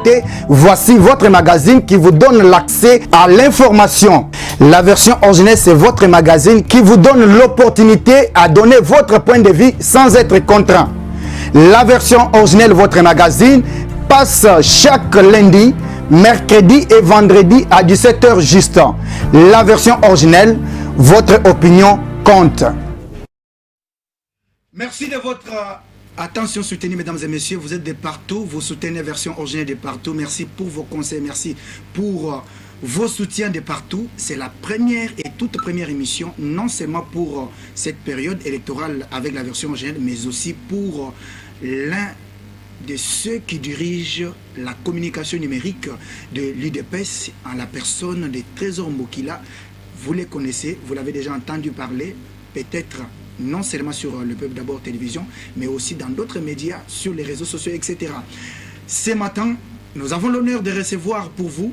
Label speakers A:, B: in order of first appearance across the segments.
A: vérité. Voici votre magazine qui vous donne l'accès à l'information. La version originelle, c'est votre magazine qui vous donne l'opportunité à donner votre point de vue sans être contraint. La version originelle, votre magazine, passe chaque lundi, mercredi et vendredi à 17h juste. La version originelle, votre opinion compte. Merci de votre attention soutenue, mesdames et messieurs. Vous êtes de partout, vous soutenez la version originelle de partout. Merci pour vos conseils, merci pour vos soutiens de partout. C'est la première et toute première émission, non seulement pour cette période électorale avec la version originelle, mais aussi pour l'un de ceux qui dirigent la communication numérique de l'UDPS en la personne de Trésor Mbokila. Vous les connaissez, vous l'avez déjà entendu parler, peut-être non seulement sur le Peuple d'abord télévision, mais aussi dans d'autres médias, sur les réseaux sociaux, etc. Ce matin, nous avons l'honneur de recevoir pour vous,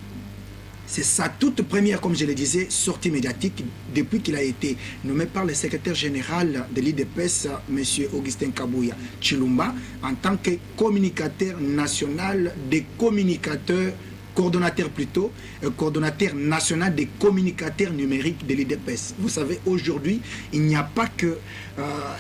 A: c'est sa toute première, comme je le disais, sortie médiatique depuis qu'il a été nommé par le secrétaire général de l'IDPS, M. Augustin Kabouya Chilumba, en tant que communicateur national des communicateurs, coordonnateur plutôt, coordonnateur national des communicateurs numériques de l'IDPS. Vous savez, aujourd'hui, il n'y a pas que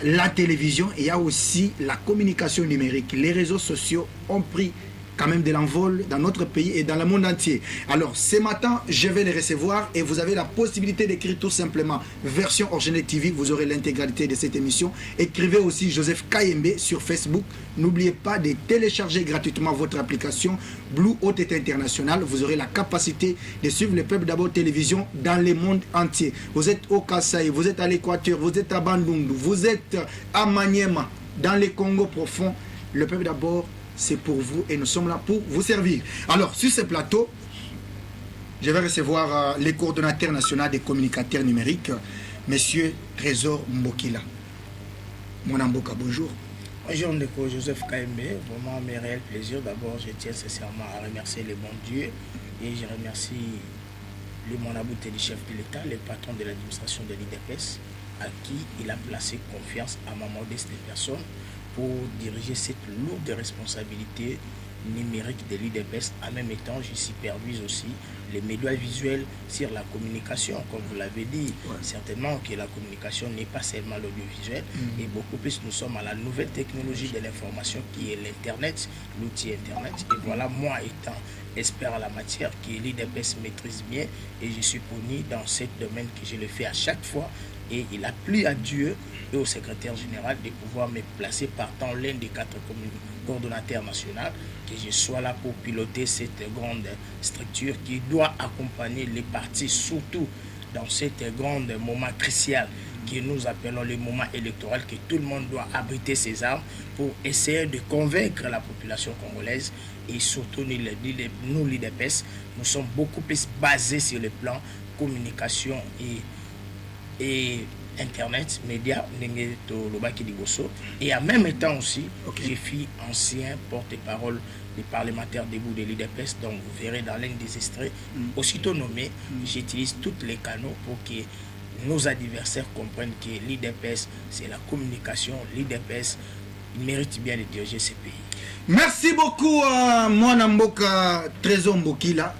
A: la télévision, il y a aussi la communication numérique. Les réseaux sociaux ont pris quand même de l'envol dans notre pays et dans le monde entier. Alors, ce matin, je vais les recevoir et vous avez la possibilité d'écrire tout simplement version originale TV. Vous aurez l'intégralité de cette émission. Écrivez aussi Joseph Kayembe sur Facebook. N'oubliez pas de télécharger gratuitement votre application Blue OTT International. Vous aurez la capacité de suivre le Peuple d'abord télévision dans le monde entier. Vous êtes au Kasaï, vous êtes à l'Équateur, vous êtes à Bandundu, vous êtes à Maniema, dans les Congo profonds. Le Peuple d'abord, c'est pour vous et nous sommes là pour vous servir. Alors, sur ce plateau, je vais recevoir les coordonnateurs nationaux des communicateurs numériques, Monsieur Trésor Mbokila. Mon Amboka, bonjour.
B: Bonjour, Ndeko Joseph Kayembe. Vraiment, mes réels plaisirs. D'abord, je tiens sincèrement à remercier le bon Dieu et je remercie le Monabouté du chef de l'État, le patron de l'administration de l'IDPS, à qui il a placé confiance à ma modeste personne pour diriger cette lourde responsabilité numérique de l'IDPS. En même temps, je supervise aussi les médias visuels sur la communication, comme vous l'avez dit. Ouais. Certainement que la communication n'est pas seulement l'audiovisuel, et beaucoup plus nous sommes à la nouvelle technologie de l'information qui est l'Internet, l'outil Internet. Et voilà, moi étant expert à la matière, que l'IDPS maîtrise bien, et je suis connu dans ce domaine que je le fais à chaque fois. Et il a plu à Dieu et au secrétaire général de pouvoir me placer partant l'un des 4 coordonnateurs nationaux, que je sois là pour piloter cette grande structure qui doit accompagner les partis, surtout dans cet grand moment crucial que nous appelons le moment électoral, que tout le monde doit abriter ses armes pour essayer de convaincre la population congolaise. Et surtout nous l'IDPS, nous sommes beaucoup plus basés sur le plan communication et Internet, médias, et en même temps aussi, je suis ancien porte-parole des parlementaires debout de l'IDPS, donc vous verrez dans l'un des extraits, aussitôt nommé, j'utilise tous les canaux pour que nos adversaires comprennent que l'IDPS, c'est la communication, l'IDPS, il mérite bien de diriger ce pays.
A: Merci beaucoup, mon Amboka Trésor Mbokila.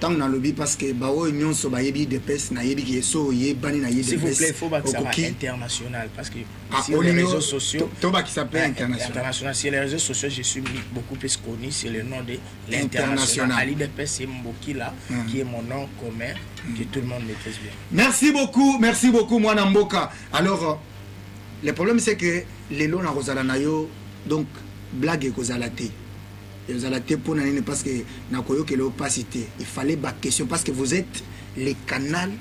A: Tant dans le lobby parce que s'il vous plaît,
B: il faut que ça soit international parce que sur les réseaux sociaux, international, sur les réseaux sociaux, je suis beaucoup plus connu sur le nom de l'international. À l'IDPS, c'est Mbokila qui est mon nom commun que tout le monde maîtrise bien.
A: Merci beaucoup, moi Namboka. Alors, le problème c'est que les lots na Rosalanayo, donc blague et Kozalate. Parce que il fallait ma question parce que vous êtes les canaux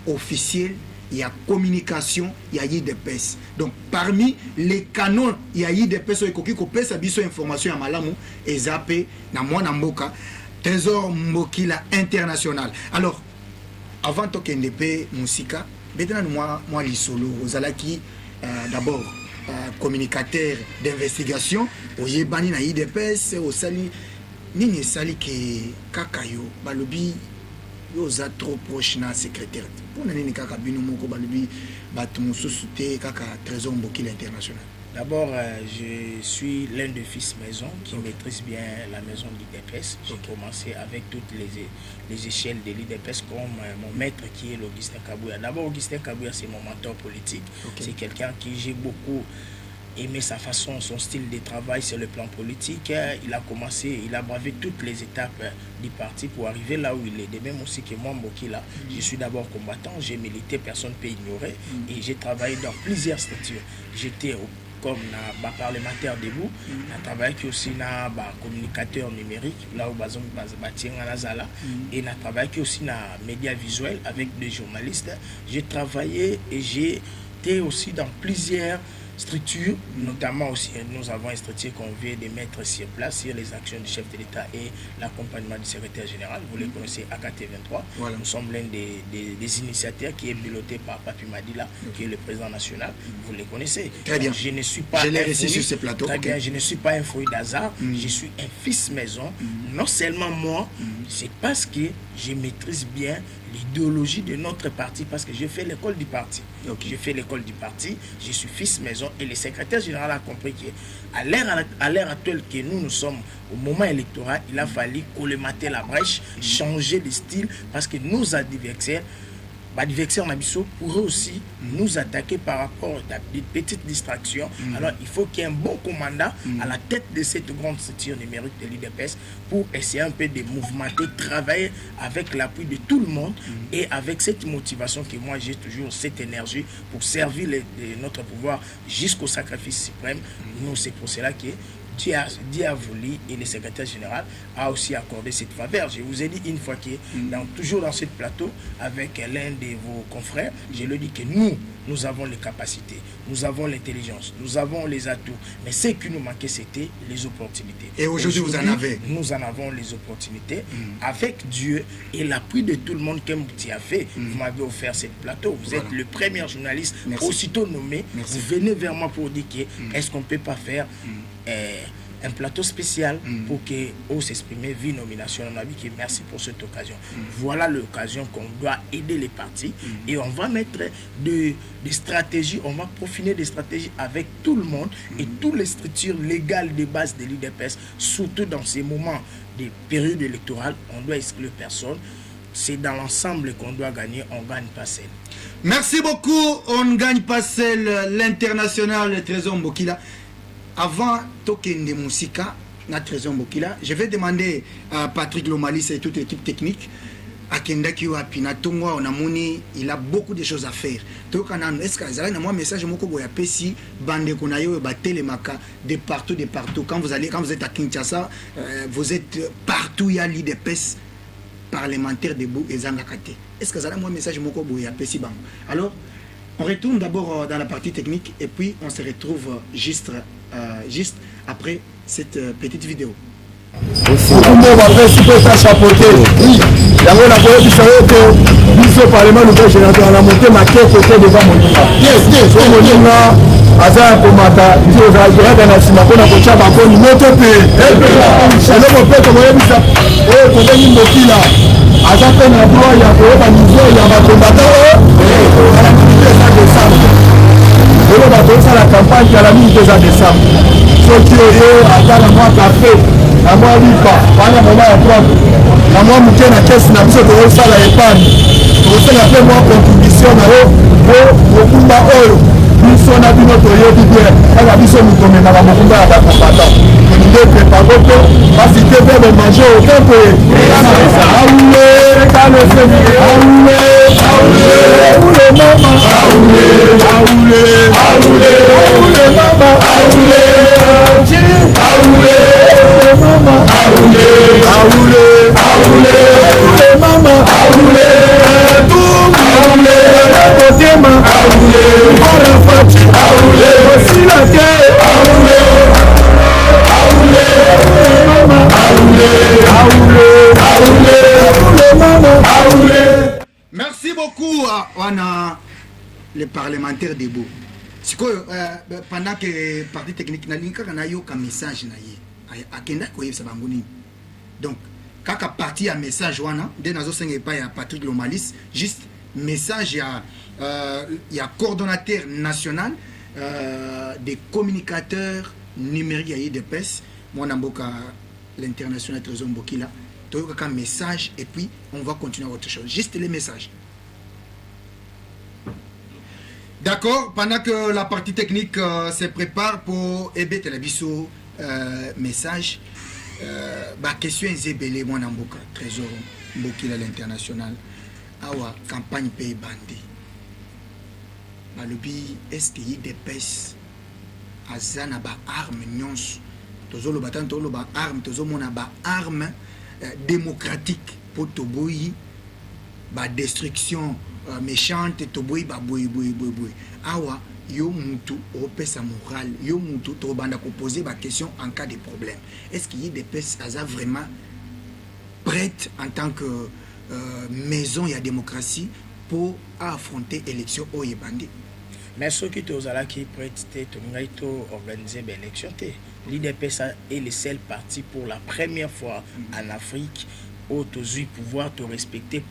A: officiels, il y a communication, il y a IDPS. Donc parmi les canaux, il y a IDPS qui pèse à information à Malamu et Zappé, na moi Namboka, Trésor Mbokila International. Alors, avant de NDP Moussika, moi les solo, aux Alaki, d'abord. Communicateur d'investigation au Yébani na IDPS au Sali Nini Sali ke Kakayo Balobi vous êtes trop proche na secrétaire. Pour nani kaka bino moko balobi bato mosusu te kaka Trésor Mbokila international.
B: D'abord, je suis l'un des fils maison qui maîtrise bien la maison de l'IDPS. J'ai commencé avec toutes les échelles de l'IDPS comme mon maître qui est Augustin Kabouya. D'abord, Augustin Kabouya, c'est mon mentor politique. C'est quelqu'un qui j'ai beaucoup aimé sa façon, son style de travail sur le plan politique. Il a commencé, il a bravé toutes les étapes du parti pour arriver là où il est. De même aussi que moi, Mbokila, je suis d'abord combattant, j'ai milité, personne ne peut ignorer. Et j'ai travaillé dans plusieurs structures. J'étais comme parlementaire debout, on travaille aussi na communicateur numérique, là où bazon bâtir à la Zala, et on travaille aussi na médias visuels avec des journalistes. J'ai travaillé et j'ai été aussi dans plusieurs structures, notamment aussi nous avons une structure qu'on vient de mettre sur place sur les actions du chef de l'État et l'accompagnement du secrétaire général. Vous les connaissez, AKT23. Voilà. Nous sommes l'un des initiateurs qui est piloté par Papi Madila, qui est le président national. Vous les connaissez.
A: Très bien.
B: Je ne suis pas
A: je l'ai reçu sur ce plateau.
B: Très bien. Je ne suis pas un fruit d'hasard. Je suis un fils maison. Non seulement moi, c'est parce que je maîtrise bien l'idéologie de notre parti, parce que j'ai fait l'école du parti. J'ai fait l'école du parti, je suis fils maison et le secrétaire général a compris qu'à l'ère actuelle que nous sommes au moment électoral, il a fallu colmater la brèche, changer de style, parce que nos adversaires pourraient aussi nous attaquer par rapport à des petites distractions. Alors il faut qu'il y ait un bon commandant à la tête de cette grande structure numérique de l'IDPS pour essayer un peu de mouvementer, travailler avec l'appui de tout le monde et avec cette motivation que moi j'ai toujours, cette énergie pour servir notre pouvoir jusqu'au sacrifice suprême. Nous, c'est pour cela que Dieu a voulu et le secrétaire général a aussi accordé cette faveur. Je vous ai dit une fois que toujours dans ce plateau avec l'un de vos confrères, je lui ai dit que nous avons les capacités, nous avons l'intelligence, nous avons les atouts, mais ce qui nous manquait c'était les opportunités.
A: Et aujourd'hui vous en avez.
B: Nous en avons les opportunités avec Dieu et l'appui de tout le monde comme tu as fait. Vous m'avez offert ce plateau, vous êtes le premier journaliste aussitôt nommé. Vous venez vers moi pour dire que est-ce qu'on ne peut pas faire un plateau spécial pour qu'on s'exprime vie nomination. On a dit que merci pour cette occasion. Voilà l'occasion qu'on doit aider les partis et on va mettre des stratégies, on va profiner des stratégies avec tout le monde et toutes les structures légales de base de l'IDPS, surtout dans ces moments de période électorale, on doit exclure personne. C'est dans l'ensemble qu'on doit gagner, on ne gagne pas seul.
A: Merci beaucoup, on ne gagne pas seul. L'international, le Trésor Mbokila. Avant Tokende Moussika, notre Trésor Mbokila, je vais demander à Patrick Lomalis et toute l'équipe technique à Kenda Kiwa Pinatongo, on a moni, il a beaucoup de choses à faire. Donc, est-ce que vous avez un message si bande konayo batele maka de partout. Quand vous êtes à Kinshasa, vous êtes partout, il y a l'IDPS parlementaire debout et Zangakate. Est-ce que vous avez un message moko boya pesi bang? Alors, on retourne d'abord dans la partie technique et puis on se retrouve juste après cette petite vidéo.
C: La campagne à la mise des décembre. Ce qui est à la mois café, la mois lipa, pendant moment à prendre. La mois mouquet na caisse na biso de ça la épargne. Pour ça la fait moi contribution na eux pour kumba oil. Biso na bino to yebi bien. Ala biso nous comme na makumba ya ba combattant. On est préparé pour parce que veut manger au camp. Aoulé, calme c'est. Aoulé, aoulé, maman. Aoulé, aoulé, aoulé, aoulé, maman. Aoulé, aoulé, maman. Aoulé, aoulé, aoulé, maman. Aoulé, tout aoulé, côté maman. Aoulé, pour la fête. Aoulé, aussi la terre. Aoulé, aoulé, maman. Aoulé, aoulé, aoulé, maman. Aoulé.
A: Merci beaucoup, Wana, les parlementaires debout. Pendant que le parti technique n'a pas eu un message, donc kaka parti ya message wana nde nazosenga epai ya Patrick Lomalis juste message ya coordonnateur national des communicateurs numériques ya IDPS mwana mboka l'international Trésor Mbokila toyoka message et puis on va continuer autre chose juste les messages. D'accord, pendant que la partie technique se prépare pour Ebe Telebiso message question Zebele mwana mboka Trésor Mbokila l'international awa campagne pays bandé balobi est-ce qu'il y a des pèses azana ba arme nyonso tozolo batan tolo ba arme tozomona ba arme démocratique pour toboyi ba destruction méchante toboyi ba boy awa yo mutu opesa moral yo mutu to banda ko poser ba question en cas de problème est-ce qu'il y a des pèses aza vraiment prête en tant que maison et la démocratie pour affronter l'élection au Yébandi.
B: Mais ceux qui sont là qui prêtent organiser l'élection, l'IDPS est le seul parti pour la première fois en Afrique où tu as pouvoir te respecter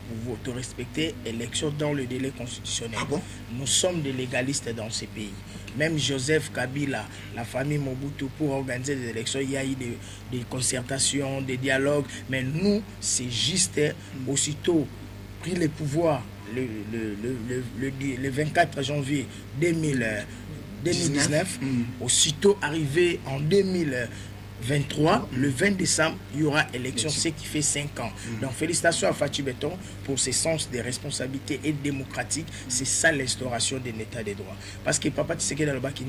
B: l'élection dans le délai constitutionnel. Ah bon? Nous sommes des légalistes dans ces pays. Même Joseph Kabila, la famille Mobutu, pour organiser des élections, il y a eu des concertations, des dialogues. Mais nous, c'est juste aussitôt pris le pouvoir le 24 janvier 2019, aussitôt arrivé en 2023, le 20 décembre, il y aura élection, ce qui fait 5 ans. Donc félicitations à Fatou Béton pour ses sens de responsabilité et démocratique. C'est ça l'instauration de l'état des droits. Parce que Papa Tshisekedi Alobakine,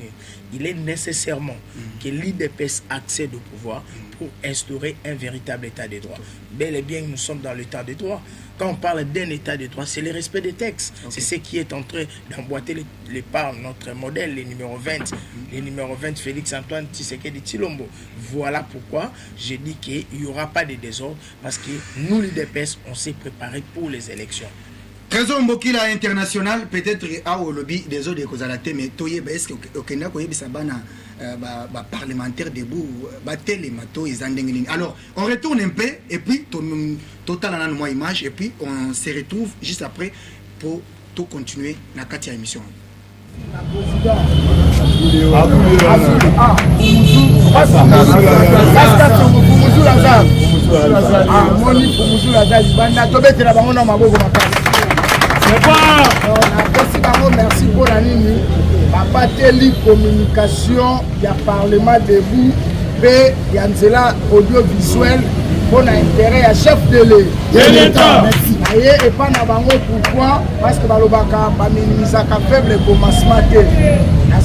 B: il est nécessairement que l'IDPS accède au pouvoir pour instaurer un véritable état des droits. Bel et bien, nous sommes dans l'état des droits. Quand on parle d'un état de droit, c'est le respect des textes. Okay. C'est ce qui est en train d'emboîter les pas, notre modèle, les numéros 20. Les numéros 20, Félix-Antoine Tshisekedi Tshilombo. Voilà pourquoi je dis qu'il n'y aura pas de désordre, parce que nous, les DPS, on s'est préparé pour les élections.
A: Trésor Mbokila international, peut-être à au lobby des autres de mais toye est-ce que au Kenya koye bisabana parlementaire debout télémato ils. Alors on retourne un peu et puis total en moi image et puis on se retrouve juste après pour tout continuer la quatrième émission.
C: Merci pour la ligne. Papa Télé communication, il y a Parlement debout, et il y a audiovisuel pour l'intérêt à chef de l'État. Merci. Et pas pourquoi? Parce que Balobaka va minimiser la faible commencement. On a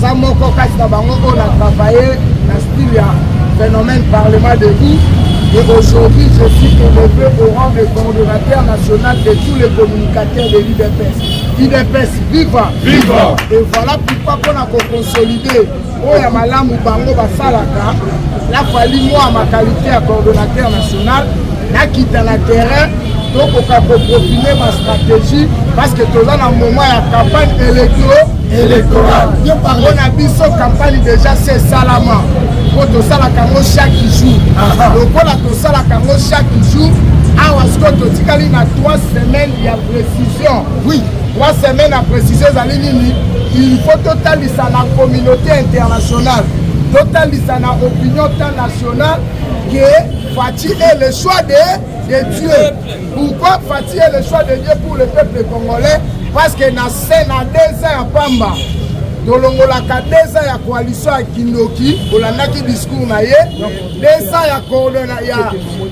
C: travaillé dans ce style phénomène Parlement debout. Et aujourd'hui, je suis élevé au rang de coordonnateur national de tous les communicateurs de l'IDPS. IDPS, viva! Viva! Et voilà pourquoi on a consolidé. Oh, ya malamu bango basalaka. La fallu moi, ma qualité à coordonnateur national, là qui dans le terrain, donc on a profiler ma stratégie parce que tout dans un moment il y a campagne électorale. On a vu cette campagne déjà c'est Salama. Pour tout ça la camo chaque jour. Donc on a tout ça la camo chaque jour. Ah parce que tout ça il y a 3 semaines il y a précision. Oui. 3 semaines à préciser il faut totaliser la communauté internationale. Totaliser la opinion nationale que Fati est le choix de Dieu. Pourquoi Fati est le choix de Dieu pour le peuple congolais? Parce que dans 2 ans à Pamba, Dolongolaka 2 ans à coalition à Kindoki, Olandaki discours na ye, 2 ans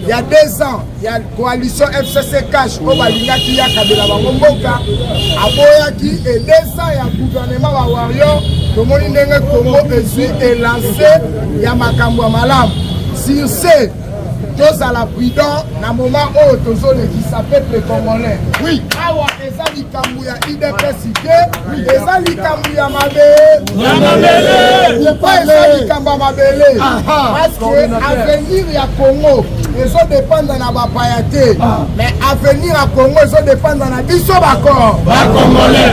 C: il y a 2 ans, il y a coalition FCC Cash, Obalingaki ya Kabila Bangomboka, Aboyaki, et 2 ans il y a gouvernement wa Warrior, Tomoni Ndenge Congo est lancé, il y a Makambo Malam. Sur ce, tous à la prudence, dans le moment où tous qui s'appellent les Congolais. Oui. Awa ezali kambuya IDPS ike, ezali kambuya mabele. Pourquoi ezali kamba mabele? Parce que l'avenir ya Congo, ils dépendent de la bapayate. Mais l'avenir à Congo, ils dépendent de la biso bakor. Congolais.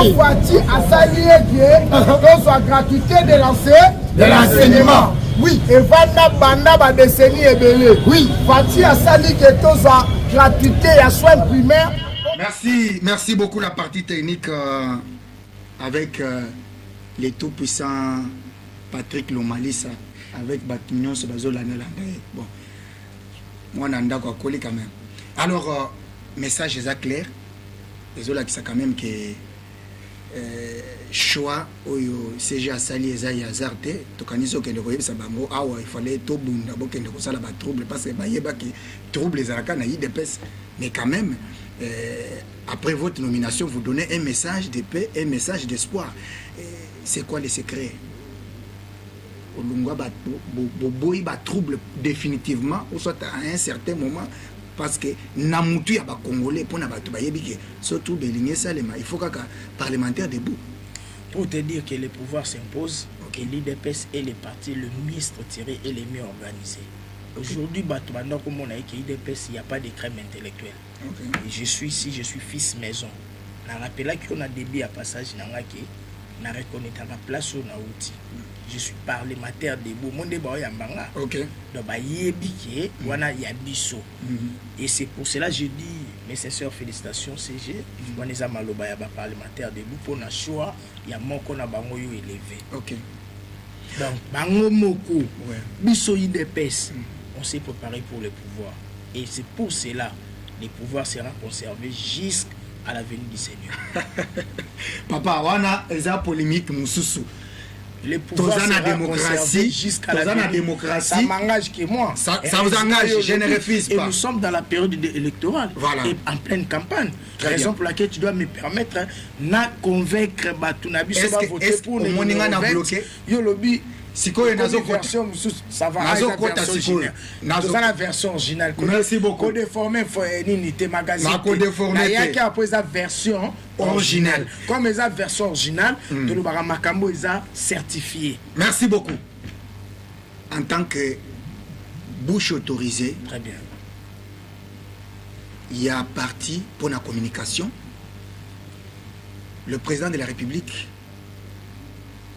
C: Les Fati a salié que soit gratuité de l'enseignement. Oui. Evanda banda ba décennie ebele. Oui. Fati asali que toza gratuité à soins primaires.
A: Merci beaucoup la partie technique avec les tout-puissants Patrick Lomalisa avec Batignon sur la zone bon. Moi on a quoi coller quand même. Alors message est clair. Les autres qui ça quand même que choix oyo CG asali ezali hazardé tokanizo kende koyebisa bango awa il fallait to bunda bokende ko sala ba trouble parce que bayeba ki trouble ezalaka na IDPS mais quand même après votre nomination vous donnez un message de paix, un message d'espoir. C'est quoi les secrets? Olungwa ba boy ba trouble définitivement ou soit à un certain moment parce que namutu ya ba congolais pour na bato bayebi que surtout beligné salema il faut qu'un parlementaire debout.
B: Pour te dire que le pouvoir s'impose, okay. Et l'IDPS est le parti le mieux structuré et le mieux organisé. Aujourd'hui, comme on a dit l'IDPS, il n'y a pas de crème intellectuelle. Okay. Et je suis ici, je suis fils maison. Je rappelle qu'on a début à passage, je reconnais la place où on a outil. Je suis parlementaire debout. Mon débat est en banga. Donc, il y a biso. Et c'est pour cela que je dis, mes sincères félicitations, CG. On est à Malobaya parlementaire debout. Pour le choix, il y a mon qu'on a bango élevé.
A: Ok.
B: Donc, bango moko, biso IDPS, on s'est préparé pour le pouvoir. Et c'est pour cela que le pouvoir sera conservé jusqu'à la venue du Seigneur.
A: Papa, on a une polémique, Moussoussou.
B: Le pouvoir sera conservé jusqu'à la
A: démocratie.
B: Ça m'engage que moi.
A: Ça vous engage, je ne refuse pas.
B: Et nous sommes dans la période électorale. Voilà. Et en pleine campagne. Très raison bien. Pour laquelle tu dois me permettre de convaincre Batunabi de voter pour les bloqué. Yo lobby. Ça va la version originale.
A: Merci beaucoup.
B: Codéformé unité magazine.
A: Il y
B: a après la version originale. Comme la version originale, de l'Obaramakamo est certifié.
A: Merci beaucoup. En tant que bouche autorisée,
B: très bien.
A: Il y a parti pour la communication. Le président de la République,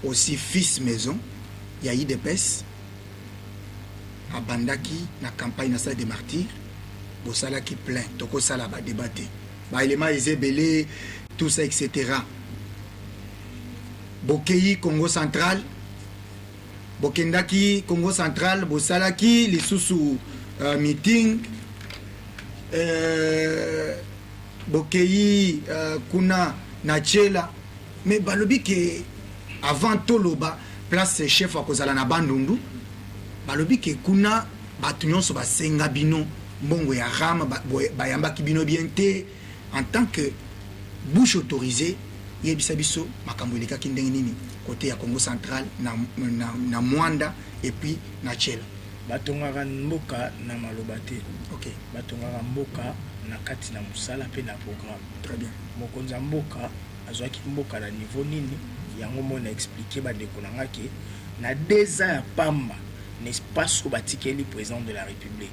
A: aussi fils maison, il y a IDPS, à Bandaki, la campagne nationale des martyrs, Bosala qui plein, Toko Sala va débattre. Élément Ezebele, tout ça, etc. Bokei, Congo central, Bokendaki, Congo central, Bosalaki, les sous meeting, Bokei, Kuna, Nachela. Mais balobi que avant Toloba, place chef à kozala na bandundu balobi ke kuna batunyon so basenga bino mbongo ya rama bayamba kibino biente en tant que bouche autorisée yebisa biso makambo eleka kindenge nini côté ya Congo central na Mwanda et puis na Tchela
B: batongaka mboka na malobate.
A: OK,
B: batongaka mboka na kati na musala pe na programme.
A: Très bien.
B: Mokonza mboka azwaki mboka na niveau nini yango mona expliquer ba dekonanga ke na 2 ans pamba n'est pas sous batikeli président de la République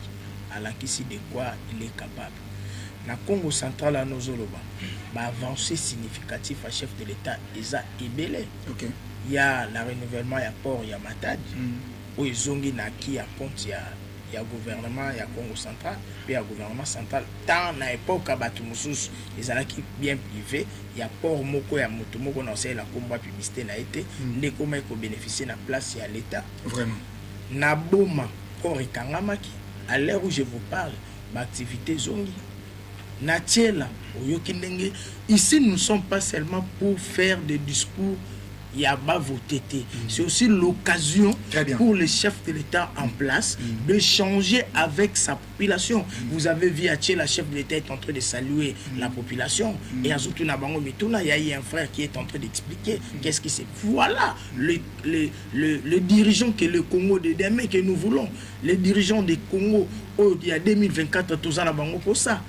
B: alakisi de quoi il est capable na Congo central à nozoloba ba avancée significatif à chef de l'État eza ebele.
A: OK,
B: il y a la renouvellement ya port ya Matadi où ils ont na ki ya compte ya gouvernement ya Congo central puis ya gouvernement central tant na époque batu mususu ezalaki bien privé ya port moko ya moto moko na osala komba publicité na été ndeko mai ko bénéficier na place ya l'état
A: vraiment
B: na boma port ekangamaki à l'heure où je vous parle ba activité zongi na Tchela oyoki ndenge ici nous ne sommes pas seulement pour faire des discours Yaba voté. C'est aussi l'occasion pour le chef de l'État en place de changer avec sa population. Vous avez vu à la chef de l'État est en train de saluer la population. Et à Zoutouna Bango Mituna, il y a un frère qui est en train d'expliquer qu'est-ce qui c'est. Voilà le dirigeant que le Congo de demain que nous voulons. Les dirigeants du Congo, il y a 2024, tout à Bango pour ça.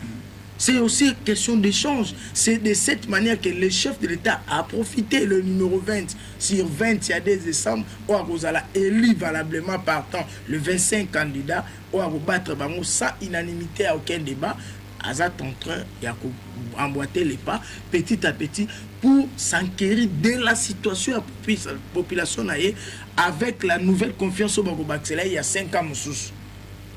B: C'est aussi question d'échange. C'est de cette manière que le chef de l'État a profité le numéro 20 sur 20, il y a 2 décembre, où Arozala élu valablement partant le 25 candidats, où Arobattre sans unanimité à aucun débat. Azat en train d'emboîter les pas petit à petit pour s'enquérir de la situation de la population avec la nouvelle confiance au Bagobaxela il y a 5 ans.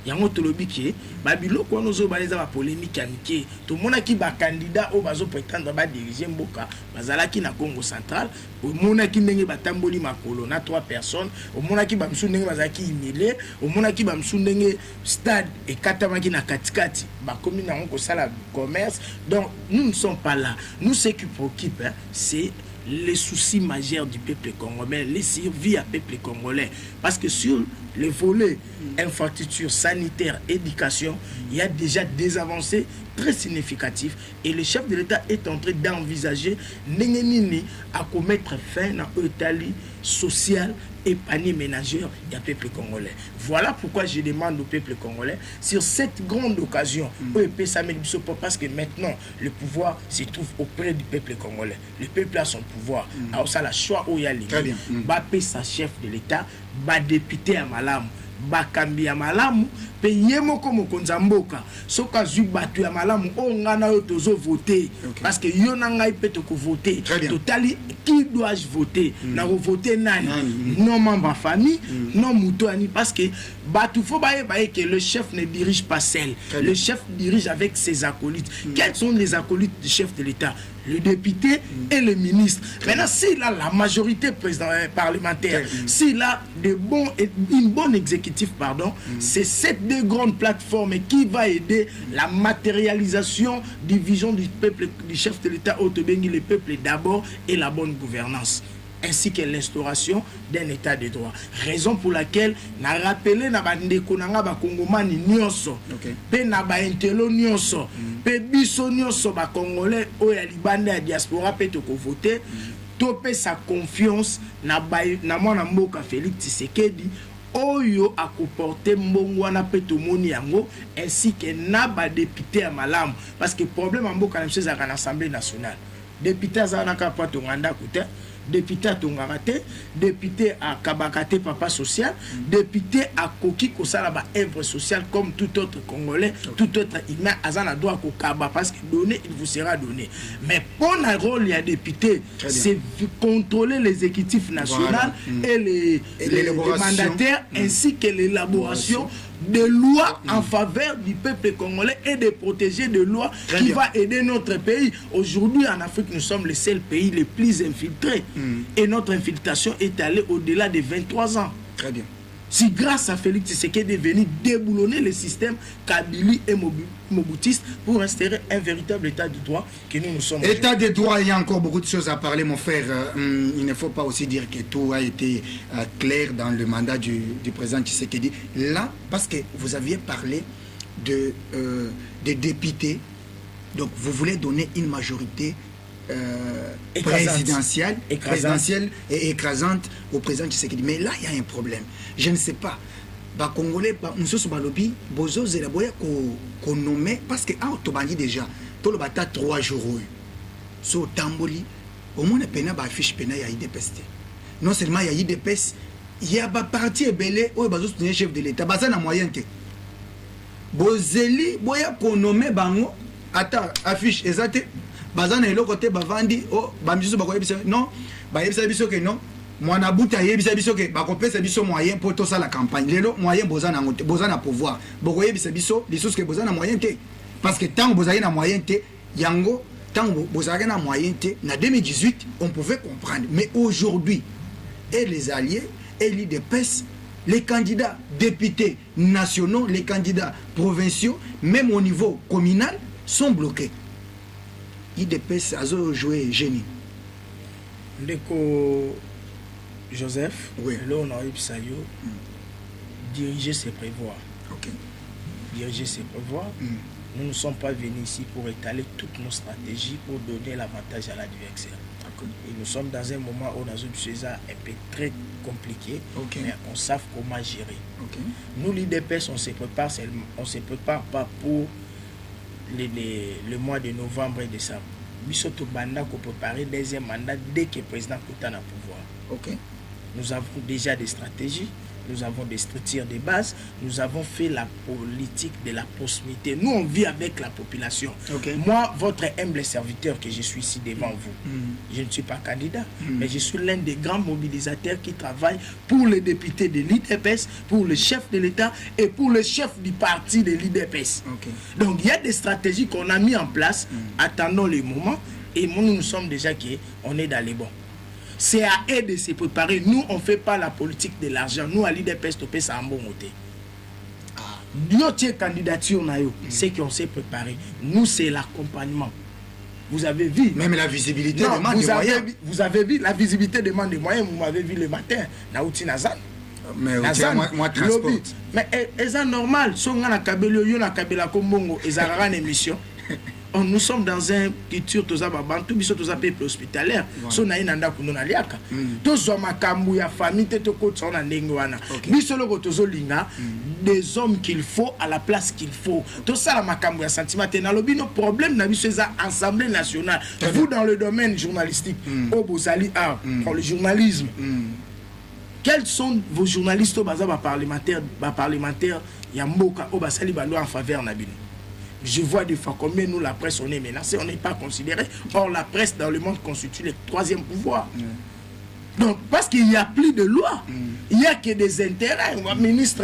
B: Yango tolobi ki babilo ko nozo baleza ba polémique amike to mona ki ba candidat o bazo prétendre ba diriger mboka bazala ki na Congo central o mona ki ndenge batamboli makolo na 3 personnes o mona ki ba msu ndenge bazaki imile o mona ki ba msu ndenge stade et katamaki na katikati ba komi na ko sala commerce. Donc nous ne sommes pas là. Nous ce qui préoccupe c'est les soucis majeurs du peuple congolais, les survies à peuple congolais. Parce que sur les volets infrastructure, sanitaire, éducation, il y a déjà des avancées très significatives. Et le chef de l'État est en train d'envisager à commettre fin à l'Italie sociale et panier ménageur du peuple congolais. Voilà pourquoi je demande au peuple congolais, sur cette grande occasion, parce que maintenant, le pouvoir se trouve auprès du peuple congolais. Le peuple a son pouvoir. Alors ça, la choix où il y a l'idée. Bappé sa chef de l'État, ba député à Malam, bakambi ya malamu pe yemoko mokonza mboka soka zu batu ya malamu o ngana yo tozo voter parce que yo na ngai pe to ko voter totali qui dois-je voter na voter nani non membre famille non mutoani parce que batu faut baye que le chef ne dirige pas seul. Le chef dirige avec ses acolytes. Quels sont les acolytes du chef de l'État? Le député et le ministre. Maintenant, s'il a la majorité parlementaire, s'il a une bonne exécutif, c'est cette deux grandes plateformes qui va aider la matérialisation du vision du peuple, du chef de l'État, Otobengi, le peuple d'abord, et la bonne gouvernance, ainsi que l'instauration d'un état de droit. Raison pour laquelle na rappelé na bandeko nanga ba kongomani nyonso pe na ba intelo nyonso pe biso nyonso ba congolais o ya libanda ya diaspora pe to ko voter to pe sa confiance na mwana mboka Félix Tshisekedi oyo a comporté mbongwana pe to moni yango ainsi que na ba député à malamu parce que problème en mboka na mse za kana assemblée nationale député za na ka pato nganda kuta député à Tongarate, député à Kabakate Papa Social, député à Koki Kosala œuvre sociale comme tout autre Congolais, tout autre humain, Azana doit Kokaba parce que donné, il vous sera donné. Mais pour un rôle, il y a député, c'est contrôler l'exécutif national et les mandataires ainsi que l'élaboration de lois en faveur du peuple congolais et de protéger des lois qui va aider notre pays. Aujourd'hui, en Afrique, nous sommes le seul pays les plus infiltrés. Et notre infiltration est allée au-delà de 23 ans.
A: Très bien.
B: Si grâce à Félix Tshisekedi est venu déboulonner le système Kabili et Mobutiste pour instaurer un véritable état de droit que nous sommes.
A: État de droit, il y a encore beaucoup de choses à parler, mon frère. Il ne faut pas aussi dire que tout a été clair dans le mandat du président Tshisekedi. Là, parce que vous aviez parlé des députés, donc vous voulez donner une majorité présidentielle et écrasante au président Tshisekedi. Mais là, il y a un problème. Je ne sais pas. Les Congolais, les Bozo Zelaboya qu'on nommait, parce que Tobandi déjà, tout le bata 3 jours. So Tamboli, au moins, il y a affiche il y a IDPS. Non seulement il y a IDPS, il y a un parti ébélé, où il y a chef de l'État. Il y a moyen que Bozeli, Boya qu'on nommait Bango, attends, affiche, exacte. Bazana et l'autre côté bavandi oh bamiso bakoye biso non ba yebisa biso que non mwana buta yebisa biso que bakopesa biso moyen pour tout ça la campagne lelo moyen bozana ngote bozana pouvoir bokoye bisa biso lisusu que bozana moyen te parce que tant bozali na moyen te yango tant bozali na moyen te na 2018 on pouvait comprendre mais aujourd'hui et les alliés et l'IDPS les candidats députés nationaux les candidats provinciaux même au niveau communal sont bloqués. IDPS a joué génie.
B: Ndeko Joseph,
A: oui.
B: Là on a eu Psayo, diriger c'est prévoir. Diriger c'est prévoir. Nous ne sommes pas venus ici pour étaler toutes nos stratégies pour donner l'avantage à l'adversaire. Et nous sommes dans un moment où dans une chose un peu très compliqué, mais on sait comment gérer. Nous l'IDPS on se prépare pas pour le mois de novembre et décembre. Bisoto Banda qu'on préparer deuxième mandat dès que le président Kouta a pouvoir. Nous avons déjà des stratégies. nous avons des structures de base, nous avons fait la politique de la proximité. Nous, on vit avec la population. Moi, votre humble serviteur que je suis ici devant vous, je ne suis pas candidat, mais je suis l'un des grands mobilisateurs qui travaillent pour les députés de l'IDPS, pour le chef de l'État et pour le chef du parti de l'IDPS. Donc, il y a des stratégies qu'on a mis en place, attendons les moments, et nous sommes déjà qu'on est dans les bons. C'est à eux de se préparer. Nous, on ne fait pas la politique de l'argent. Nous, à l'IDPS, c'est un bon côté. Notre candidature, c'est qu'on s'est préparé. Nous, c'est l'accompagnement. Vous avez vu.
A: Même la visibilité demande des moyens.
B: Vous avez vu, la visibilité demande des moyens. Vous m'avez vu le matin. Naouti Nazan.
A: Mais moi, transport.
B: Mais c'est normal. Si on a kabelo, on a kabela kombongo, et ça a une émission. Nous sommes dans une culture tous abantu biso tous peuple hospitalière so na inanda kuno na liaka tous makambu ya famille te ko tsona ndenge wana biso loko tozolinga des hommes qu'il faut à la place qu'il faut tout ça la makambu ya sentiment te na lobi no problème na biso za assemblée nationale vous dans le domaine journalistique au bozali pour le journalisme quels sont vos journalistes au baza parlementaire ya mboka au basali ba loi en faveur na bino. Je vois des fois combien nous, la presse, on est menacé, on n'est pas considéré. Or, la presse dans le monde constitue le troisième pouvoir. Donc, parce qu'il n'y a plus de loi, il n'y a que des intérêts. Ministre,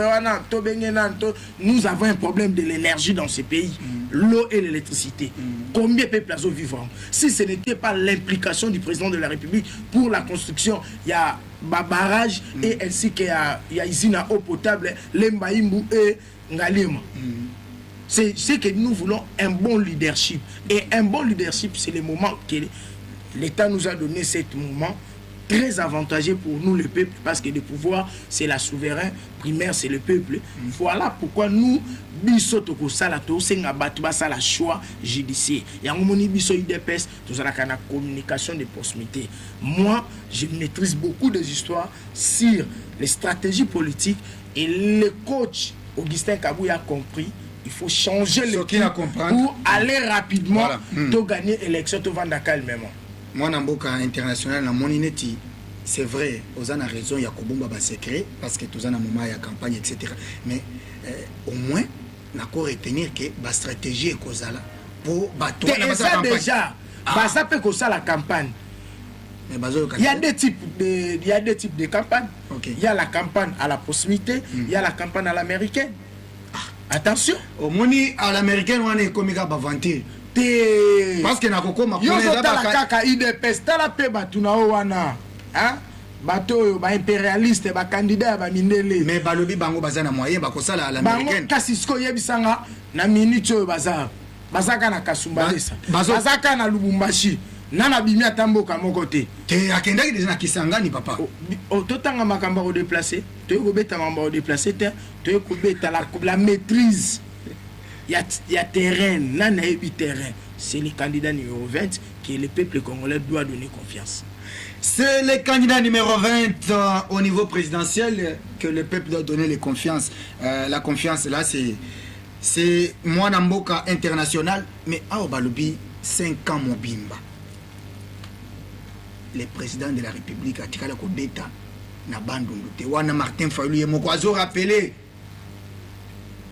B: nous avons un problème de l'énergie dans ce pays, l'eau et l'électricité. Combien de peuples vivants? Si ce n'était pas l'implication du président de la République pour la construction, il y a barrage et ainsi qu'il y a usine à eau potable, l'Embaïmbou et Ngalima. C'est que nous voulons un bon leadership. Et un bon leadership, c'est le moment que l'État nous a donné, ce moment très avantageux pour nous, le peuple, parce que le pouvoir, c'est la souverain primaire, c'est le peuple. Voilà pourquoi nous, biso toko salato, c'est la choix judiciaire. Il y a un moment biso IDPS, nous avons la communication de proximité. Moi, je maîtrise beaucoup des histoires sur les stratégies politiques et le coach Augustin Kabouya a compris. Il faut changer le truc pour aller rapidement pour gagner l'élection au Vandakal même.
A: Moi, dans le international, dans mon inéti, c'est vrai, vous avez raison, il y a un secret, parce que tous en un moment, il y a campagne, etc. Mais au moins, on a retenir que la stratégie est causale pour battre
B: la campagne. Déjà, ça peut causer la campagne. Il y a deux types de campagnes. Il y a la campagne à la proximité, il y a la campagne à l'américaine. Attention.
A: Au moni à l'américaine on est comme bavanté. Parce que na kokoma
B: yo la kaka IDPS tala pe batuna wana. Hein? Bato ba impérialiste ba candidat ba mindele.
A: Mais balobi bango bazana moyen ba kosala à l'américaine.
B: Bango kasisko yebisanga na minute yo bazar. Bazaka na Kasumbalesa. Bazaka na Lubumbashi. Nana bimia tamboka mokote.
A: Te akendaki déjà na Kisangani papa.
B: O totanga makamba o déplacer, te ko beta mamba o déplacer te ko beta la maîtrise. Il y a terrain, nana ebi terrain. C'est le candidat numéro 20 que le peuple congolais doit donner confiance.
A: C'est le candidat numéro 20 au niveau présidentiel que le peuple doit donner les confiance. La confiance là c'est moi Namboka international mais à Balobi 5 ans mobimba. Le président de la République a tiré la Kobeta na bandundu te wana Martin Fayulu yemoko azo rappelé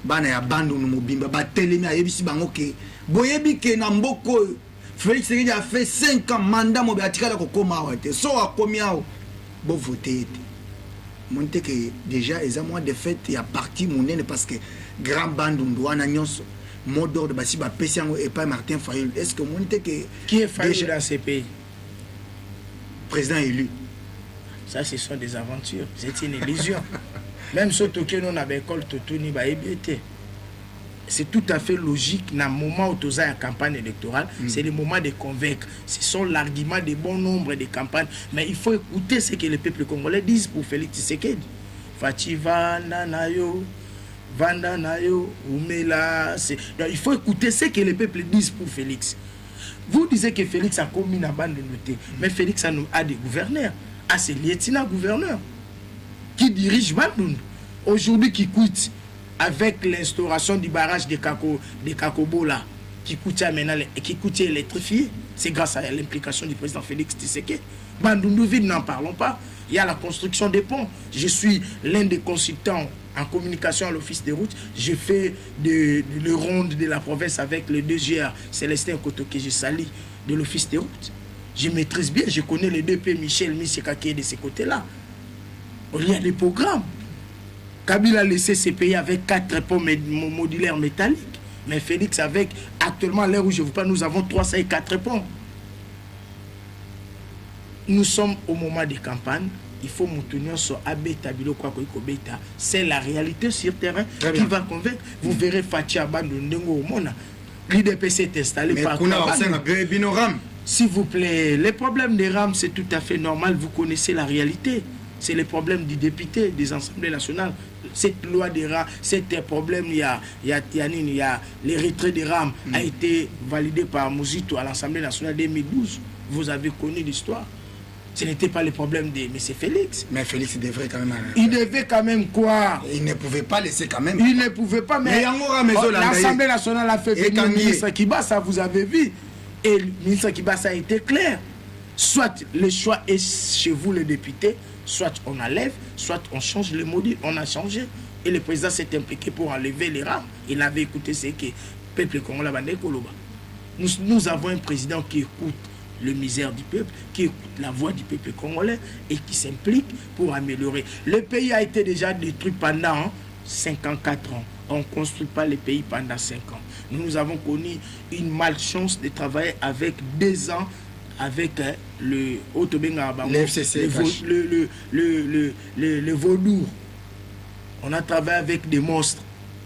A: bana ya bandundu mobimba batelemi ayebisi bango ke boyebi ke na mboko Félix Tshisekedi a fait 5 ans mandat mobi atika la kokoma wate so akomi awo bo voter monte que déjà les mois de fête il y a parti monene parce que grand bandundu wana nyonso mot d'ordre basi ba pesiango et pas Martin Fayulu. Est-ce que monte que
B: qui est Fayulu dans ces pays?
A: Président élu.
B: Ça, ce sont des aventures. C'est une illusion. Même si on a une école, c'est tout à fait logique. Dans le moment où tu as une campagne électorale, c'est le moment de convaincre. Ce sont l'argument de bon nombre de campagnes. Mais il faut écouter ce que le peuple congolais dit pour Félix Tshisekedi. Fati Vanda Nayo, Vanda Nayo, Oumela. Donc il faut écouter ce que le peuple dit pour Félix. Vous disiez que Félix a commis une bande de notés, mais Félix a des gouverneurs, a ses lieutenants-gouverneurs qui dirigent Bandundu. Aujourd'hui, qui coûte avec l'instauration du barrage de Kakobola, qui coûte électrifié, c'est grâce à l'implication du président Félix Tshisekedi. Bandundu vide, n'en parlons pas. Il y a la construction des ponts. Je suis l'un des consultants en communication à l'office des routes. J'ai fait le ronde de la province avec le 2GR, Célestin Kotoke, je sali de l'office des routes. Je maîtrise bien, je connais les 2P, Michel Miseka qui est de ce côté-là. Il y a des programmes. Kabila a laissé ses pays avec 4 ponts modulaires métalliques. Mais Félix, avec actuellement, à l'heure où je vous parle, nous avons 304 ponts. Nous sommes au moment des campagnes. Il faut maintenir sur AB Tabilo Kwakoikobeta. C'est la réalité sur le terrain qui va convaincre. Vous verrez Fatia Bandondongo au monde. L'IDPC est installé par s'il vous plaît, les problèmes des rames, c'est tout à fait normal. Vous connaissez la réalité. C'est les problèmes du député, des assemblées nationales. Cette loi des rames, cet problème, il y a les retraits des rames a été validé par Mouzito à l'Assemblée nationale 2012. Vous avez connu l'histoire. Ce n'était pas le problème de M. Félix.
A: Mais Félix devrait quand même...
B: Il devait quand même quoi?
A: Il ne pouvait pas laisser quand même.
B: Il ne pouvait pas, mais l'Assemblée nationale a fait venir le ministre Kibasa, vous avez vu. Et le ministre Kibasa a été clair. Soit le choix est chez vous, les députés, soit on enlève, soit on change le module. On a changé. Et le président s'est impliqué pour enlever les rames. Il avait écouté ce que le peuple congolais a dit. Nous avons un président qui écoute le misère du peuple, qui écoute la voix du peuple congolais et qui s'implique pour améliorer. Le pays a été déjà détruit pendant 54 ans. On ne construit pas le pays pendant 5 ans. Nous avons connu une malchance de travailler avec 2 ans avec le vaudou. On a travaillé avec des monstres.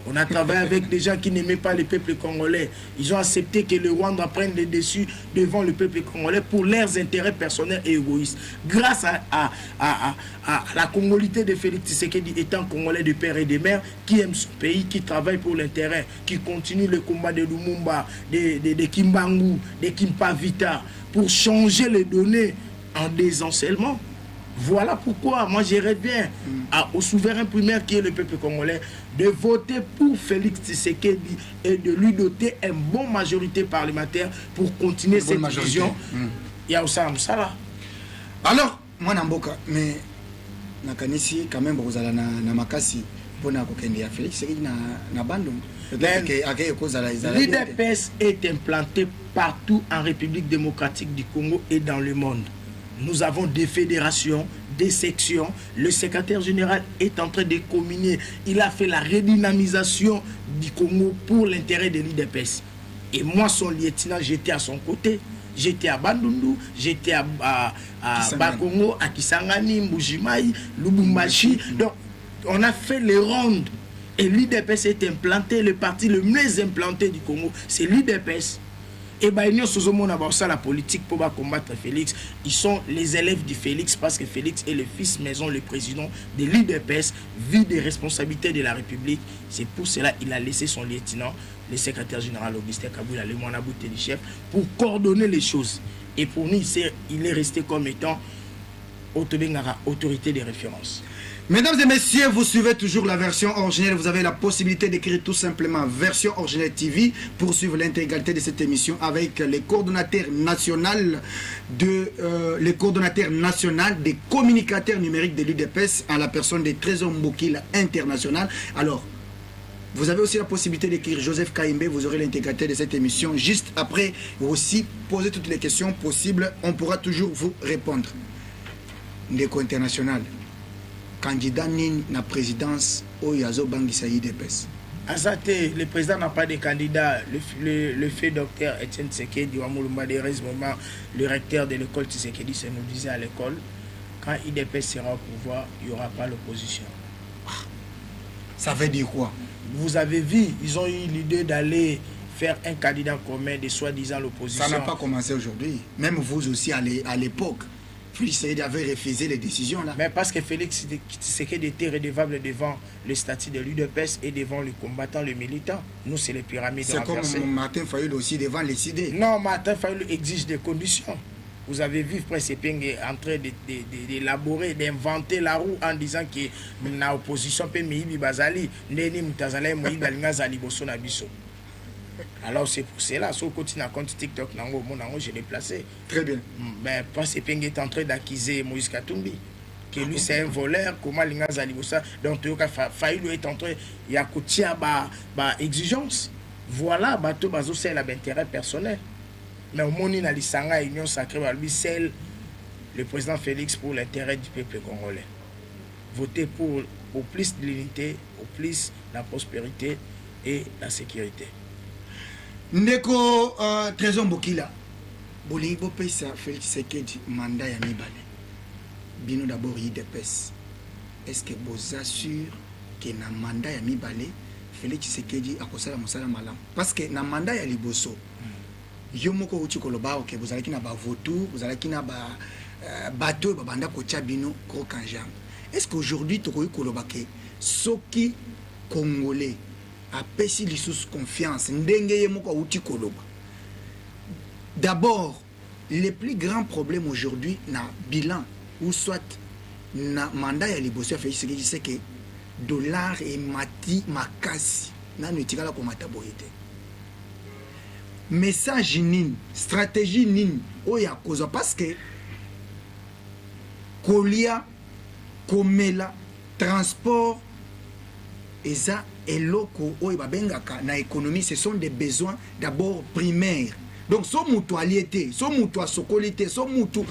B: On a travaillé avec des gens qui n'aimaient pas le peuple congolais. Ils ont accepté que le Rwanda prenne le dessus devant le peuple congolais pour leurs intérêts personnels et égoïstes. Grâce à la congolité de Félix Tshisekedi, étant congolais de père et de mère, qui aime son pays, qui travaille pour l'intérêt, qui continue le combat de Lumumba, de Kimbangu, de Kimpavita, pour changer les données en désencellement. Voilà pourquoi moi j'irais bien au souverain primaire qui est le peuple congolais de voter pour Félix Tshisekedi et de lui doter une bonne majorité parlementaire pour continuer cette vision. Il y a aussi un Moussala.
A: Alors, moi Namboka, mais nakanisi quand même vous allez na makasi pour na kokende ya Félix Tshisekedi na bando.
B: L'IDPS est implanté partout en République démocratique du Congo et dans le monde. Nous avons des fédérations, des sections. Le secrétaire général est en train de communier. Il a fait la redynamisation du Congo pour l'intérêt de l'IDPS. Et moi, son lieutenant, j'étais à son côté. J'étais à Bandundu, j'étais à Bakongo, à Kisangani, Mbujimaï, Lubumbashi. Donc, on a fait les rondes. Et l'IDPS est implanté. Le parti le mieux implanté du Congo, c'est l'IDPS. Et bien, nous avons la politique pour combattre Félix. Ils sont les élèves du Félix parce que Félix est le fils maison, le président de l'IDPS, vu des responsabilités de la République. C'est pour cela qu'il a laissé son lieutenant, le secrétaire général Augustin Kaboula, le Moanabou Télichef, pour coordonner les choses. Et pour nous, il est resté comme étant autorité de référence.
A: Mesdames et messieurs, vous suivez toujours la version originelle. Vous avez la possibilité d'écrire tout simplement version originelle TV pour suivre l'intégralité de cette émission avec les coordonnateurs nationaux des communicateurs numériques de l'UDPS à la personne de Trésor Mbokila International. Alors, vous avez aussi la possibilité d'écrire Joseph Kaimbe, vous aurez l'intégralité de cette émission. Juste après, vous aussi poser toutes les questions possibles, on pourra toujours vous répondre. Ndeko International. Candidat Nin na présidence au Yazo Bangisa IDPS.
B: Azate, le président n'a pas de candidat. Le fait docteur Etienne Tshisekedi, le recteur de l'école Tshisekedi, se nous disait à l'école, quand IDPS sera au pouvoir, il n'y aura pas l'opposition.
A: Ça veut dire quoi?
B: Vous avez vu, ils ont eu l'idée d'aller faire un candidat commun de soi-disant l'opposition.
A: Ça n'a pas commencé aujourd'hui. Même vous aussi à l'époque. Félix Tshisekedi avait refusé les décisions là.
B: Mais parce que Félix Tshisekedi était redevable devant le statut de l'UDPS et devant les combattants, les militants. Nous, c'est les pyramides.
A: C'est comme Martin Fayulu aussi devant les idées.
B: Non, Martin Fayulu exige des conditions. Vous avez vu Prince Epeng en train d'élaborer, d'inventer la roue en disant que l'opposition peut mihibi bazali, neni mutazala moyibi alinga zali boso na biso. Alors c'est pour cela, si on continue à compte TikTok, j'ai déplacé.
A: Très bien.
B: Mais Prince Epeng est en train d'accuser Moïse Katumbi. que lui c'est un voleur, comment l'inga zalibosa, donc tu as failli lui être en train, il y a kotia ba exigence. Voilà, bateau bazo c'est l'intérêt personnel. Mais au monde na lisanga union sacrée ba lui c'est le président Félix pour l'intérêt du peuple congolais. Voter pour au plus de l'unité, au plus la prospérité et la sécurité.
A: Ndeko Trésor Mbokila bolingi bopesa Félix Tshisekedi mandat ya mibale bino d'abord IDPS. Est-ce que vous assurez que na mandat ya mibale Félix Tshisekedi akosala mosala malamu? Parce que na mandat ya liboso yo moko uti koloba que vous allez na ba votu, vous allez na ba bateau ba banda ko bino ko kanjang. Est-ce qu'aujourd'hui tu koloba que soki congolais apesi lisusu confiance ndenge ye moko uti koloba? D'abord, le plus grand problème aujourd'hui na bilan ou soit na mandat ya liboso ya Félix Tshisekedi, c'est que dollar et mati makasi na nutikala ko mataboyete. Message nini, stratégie nini oya koza, parce que kolia komela transport eza eloko oyo babengaka na économie, ce sont des besoins d'abord primaires. Donc so mutu aliete, so mutu asokolite, so mutu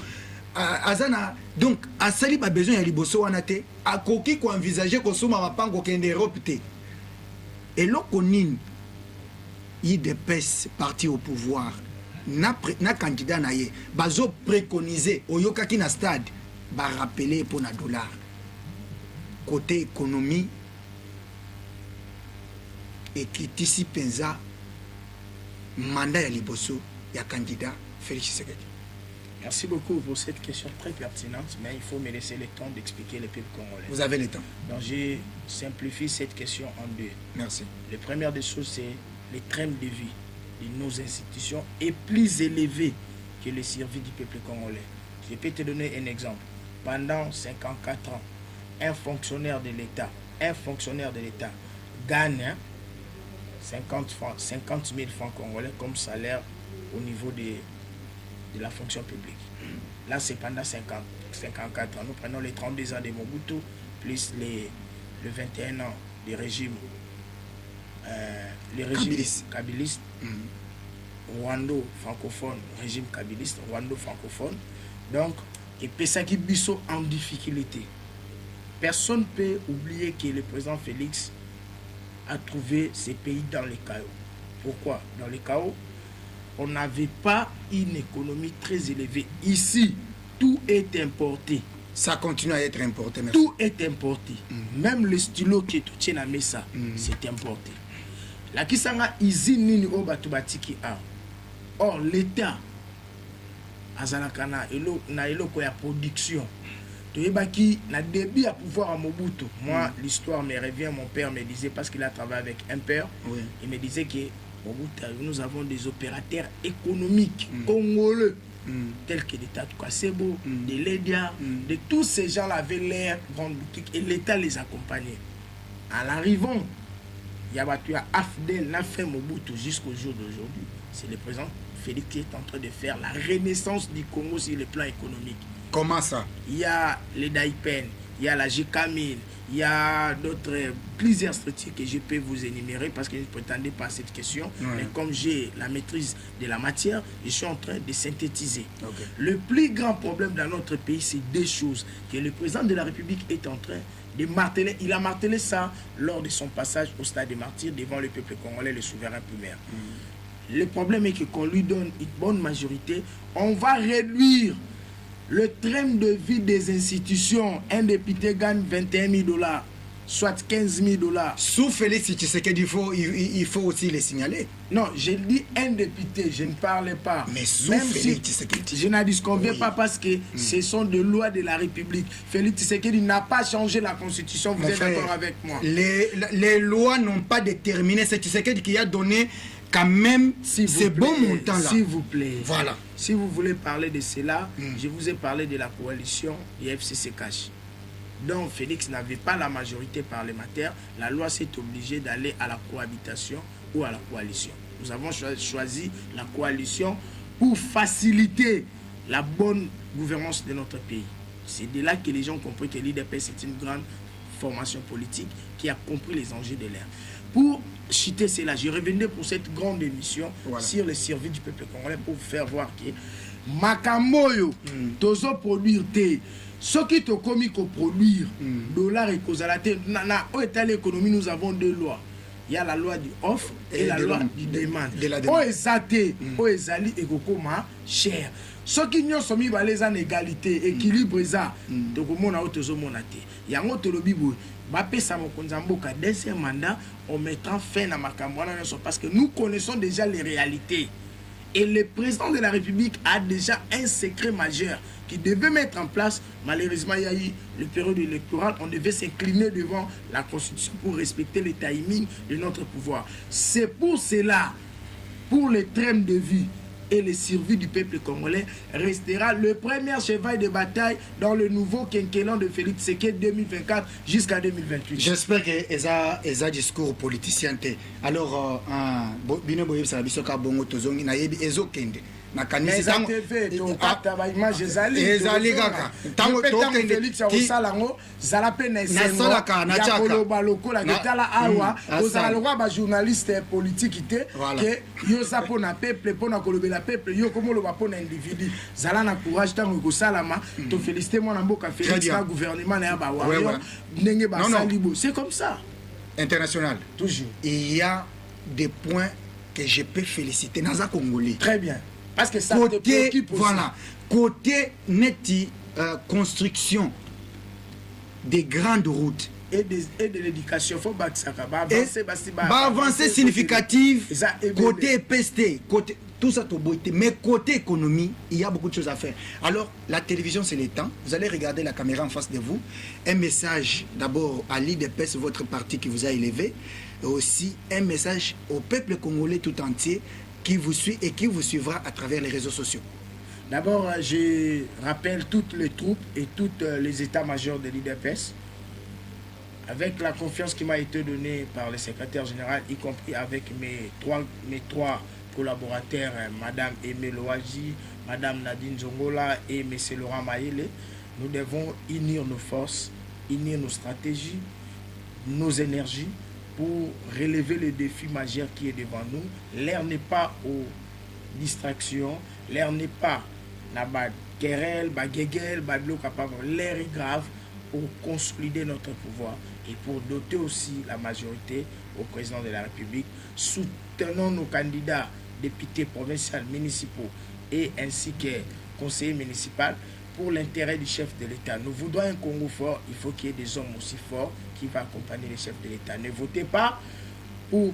A: azana, donc asali ba besoin ya liboso wana te, akoki ko envisager ko soma mapango kende Europe te. Eloko nini IDPS parti au pouvoir na candidat na ye bazo préconiser oyokaki na stade ba rappeler pour na dollar côté économie et kitisi penza mandat ya liboso ya candidat Félix Tshisekedi.
B: Merci beaucoup pour cette question très pertinente, mais il faut me laisser le temps d'expliquer le peuple congolais.
A: Vous avez le temps.
B: Donc je simplifie cette question en deux.
A: Merci.
B: La première des choses, c'est le train de vie de nos institutions est plus élevé que le survie du peuple congolais. Je peux te donner un exemple. Pendant 54 ans, un fonctionnaire de l'État gagne 50 000 francs congolais comme salaire au niveau de la fonction publique. Là, c'est pendant 54 ans. Nous prenons les 32 ans de Mobutu, plus les 21 ans du régime, kabiliste, Rwando francophone, régime kabiliste, Rwando francophone. Donc, et Pesaki Bisso en difficulté. Personne ne peut oublier que le président Félix a trouvé ces pays dans les chaos. Pourquoi? Dans les chaos, on n'avait pas une économie très élevée. Ici, tout est importé.
A: Ça continue à être importé. Merci.
B: Tout est importé. Même le stylo qui est au Mesa, c'est importé. La Kisanga izini au Batubatiki a. Or, l'État, Azanakana, na eloko ya production. Toyebaki na début à pouvoir à Mobutu. Moi, l'histoire me revient, mon père me disait, parce qu'il a travaillé avec un père, il me disait que Mobutu, nous avons des opérateurs économiques congolais, tels que l'État de Kasebo, de l'Edia, de tous ces gens-là avaient l'air grande boutique et l'État les accompagnait. En arrivant, Yabatu a Afdel n'a fait Mobutu jusqu'au jour d'aujourd'hui. C'est le président Félix qui est en train de faire la renaissance du Congo sur le plan économique.
A: Comment ça?
B: Il y a les Daipen, il y a la Jikamine, il y a plusieurs structures que je peux vous énumérer parce que je ne prétendais pas à cette question. Mais comme j'ai la maîtrise de la matière, je suis en train de synthétiser. Le plus grand problème dans notre pays, c'est deux choses que le président de la République est en train de marteler. Il a martelé ça lors de son passage au stade des martyrs devant le peuple congolais, le souverain primaire. Le problème est que qu'on lui donne une bonne majorité, on va réduire le train de vie des institutions. Un député gagne 21 000 $, soit 15 000 $.
A: Sous Félix Tshisekedi, il faut aussi les signaler.
B: Non, je dis un député, je ne parlais pas.
A: Mais sous
B: même
A: Félix
B: si
A: Tshisekedi.
B: Je n'en disconviens pas parce que ce sont des lois de la République. Félix Tshisekedi n'a pas changé la Constitution, vous êtes d'accord avec moi?
A: Les lois n'ont pas déterminé. C'est Tshisekedi qui a donné quand même ces bons montants-là.
B: S'il vous plaît.
A: Voilà.
B: Si vous voulez parler de cela, je vous ai parlé de la coalition IFCC Cash. Donc Félix n'avait pas la majorité parlementaire. La loi s'est obligée d'aller à la cohabitation ou à la coalition. Nous avons choisi la coalition pour faciliter la bonne gouvernance de notre pays. C'est de là que les gens ont compris que l'IDPS c'est une grande formation politique qui a compris les enjeux de l'ère. Pour citer cela, je revenais pour cette grande émission sur le service du peuple congolais pour vous faire voir que Makamboyo, tozo produire té, ce qui te commis qu'on produire, dollar et cause à la tête, au état de l'économie, nous avons deux lois. Il y a la loi du offre et la loi du demande. Au exaté, au exali et kokoma cher. Ce qui n'y a soumis les en égalité, équilibre ça, de comment on a autorisé mon athée. Il y a un autre lobby. Bapesa Mokonzamboka, deuxième mandat, on mettra fin à Makamboana parce que nous connaissons déjà les réalités. Et le président de la République a déjà un secret majeur qui devait mettre en place. Malheureusement, il y a eu le période électorale. On devait s'incliner devant la Constitution pour respecter le timing de notre pouvoir. C'est pour cela, pour les trains de vie et les survies du peuple congolais, restera le premier cheval de bataille dans le nouveau quinquennat de Félix Tshisekedi 2024 jusqu'à 2028.
A: J'espère que ça discours politicien. Alors, Bino Boyeb Sarabisoka Bongo Tozongi Nayebi Ezokende. Na kanisa
B: TV to kata ba image ezali kaka tango to Félix Osalango zala pe na sengo ya koloba lokola ketala awa ozala lokwa ba journaliste politique te que yo sa pona peuple pona kolobela peuple yo komo loba pona individu zala na courage tango ko salama to féliciter mon mboka Félix na gouvernement na ba wa ndenge ba salibo c'est comme ça
A: international
B: toujours.
A: Il y a des points que je peux féliciter Naza Congolais.
B: Très bien. Parce que ça
A: côté, voilà, côté neti construction des grandes routes
B: et de l'éducation, il faut
A: avancer significative côté PST, côté tout ça mais côté économie, il y a beaucoup de choses à faire. Alors, la télévision, c'est le temps. Vous allez regarder la caméra en face de vous. Un message d'abord à l'IDPS, votre parti qui vous a élevé, et aussi un message au peuple congolais tout entier qui vous suit et qui vous suivra à travers les réseaux sociaux.
B: D'abord, je rappelle toutes les troupes et tous les états-majors de l'IDPS, avec la confiance qui m'a été donnée par le secrétaire général, y compris avec mes trois collaborateurs, Madame Aimé Loaji, Madame Nadine Zongola et M. Laurent Maïle. Nous devons unir nos forces, unir nos stratégies, nos énergies, pour relever le défi majeur qui est devant nous. L'air n'est pas aux distractions, l'air n'est pas la querelle, l'air est grave pour consolider notre pouvoir et pour doter aussi la majorité au président de la République. Soutenons nos candidats députés provinciaux, municipaux et ainsi que conseillers municipaux pour l'intérêt du chef de l'État. Nous voudrons un Congo fort, il faut qu'il y ait des hommes aussi forts qui vont accompagner les chefs de l'État. Ne votez pas pour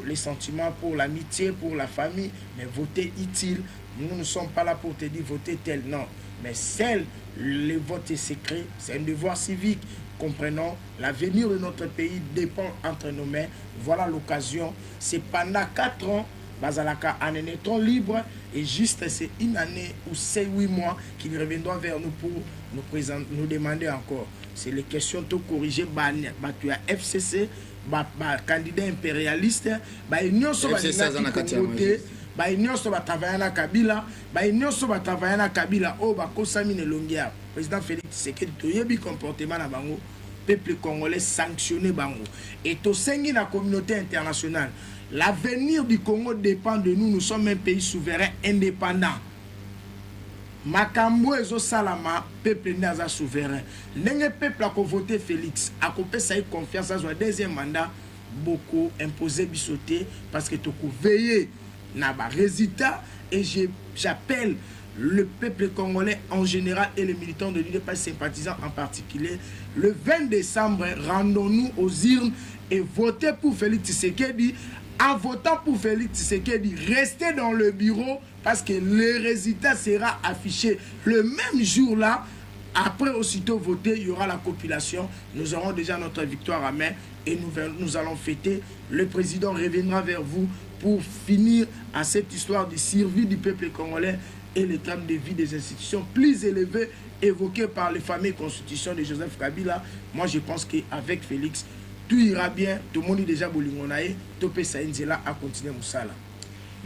B: les sentiments, pour l'amitié, pour la famille, mais votez utile. Nous ne sommes pas là pour te dire votez tel, non. Mais le vote est secret, c'est un devoir civique. Comprenons, l'avenir de notre pays dépend entre nos mains. Voilà l'occasion. C'est pendant 4 ans, Bazalaka en étant libre et juste c'est une année ou 7-8 mois qu'ils reviendront vers nous pour nous demander encore. C'est les questions de corriger. Tu as FCC, candidat impérialiste, union sur la union sur la travailler Kabila, union sur la travailler Kabila, oh, Kosamine Longia, président Félix Tshisekedi, tu as bien comportement à Bango, peuple congolais sanctionné Bango. Et tu as la communauté internationale. L'avenir du Congo dépend de nous. Nous sommes un pays souverain indépendant. Makambo ezo salama, peuple n'est souverain. N'engé peuple a voté Félix, a coupé sa confiance à son deuxième mandat, beaucoup imposé bisoté parce que tu as veillé na ba résultat et j'appelle le peuple congolais en général et les militants de l'UDPS sympathisants en particulier. Le 20 décembre, rendons-nous aux urnes et votez pour Félix Tshisekedi. En votant pour Félix Tshisekedi, restez dans le bureau parce que le résultat sera affiché le même jour-là. Après, aussitôt voter, il y aura la compilation. Nous aurons déjà notre victoire à main et nous allons fêter. Le président reviendra vers vous pour finir à cette histoire de survie du peuple congolais et les trames de vie des institutions plus élevées évoquées par les fameuses constitutions de Joseph Kabila. Moi, je pense qu'avec Félix, tout ira bien. Tout le monde est déjà bolingonaï. Topé Saïnzela à continuer Moussala.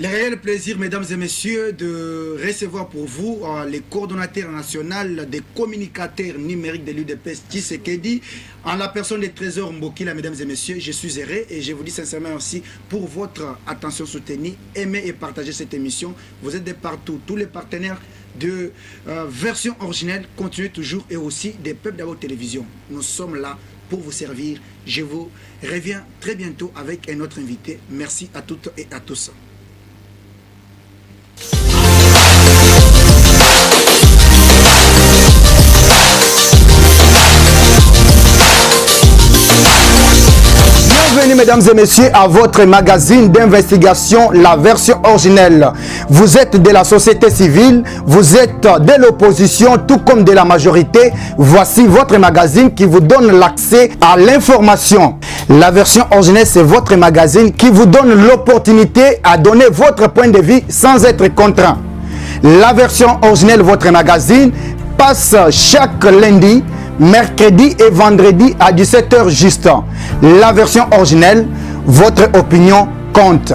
A: Le réel plaisir, mesdames et messieurs, de recevoir pour vous les coordonnateurs nationaux des communicateurs numériques de l'UDPS Tshisekedi, en la personne des Trésors Mbokila, mesdames et messieurs. Je suis heureux et je vous dis sincèrement aussi pour votre attention soutenue. Aimez et partagez cette émission. Vous êtes de partout. Tous les partenaires de version originelle continuent toujours et aussi des Peuples d'Abord Télévision. Nous sommes là pour vous servir. Je vous reviens très bientôt avec un autre invité. Merci à toutes et à tous.
D: Bienvenue mesdames et messieurs à votre magazine d'investigation, la version originelle. Vous êtes de la société civile, vous êtes de l'opposition tout comme de la majorité. Voici votre magazine qui vous donne l'accès à l'information. La version originelle, c'est votre magazine qui vous donne l'opportunité à donner votre point de vue sans être contraint. La version originelle, votre magazine, passe chaque lundi, mercredi et vendredi à 17h juste. La version originelle, votre opinion compte.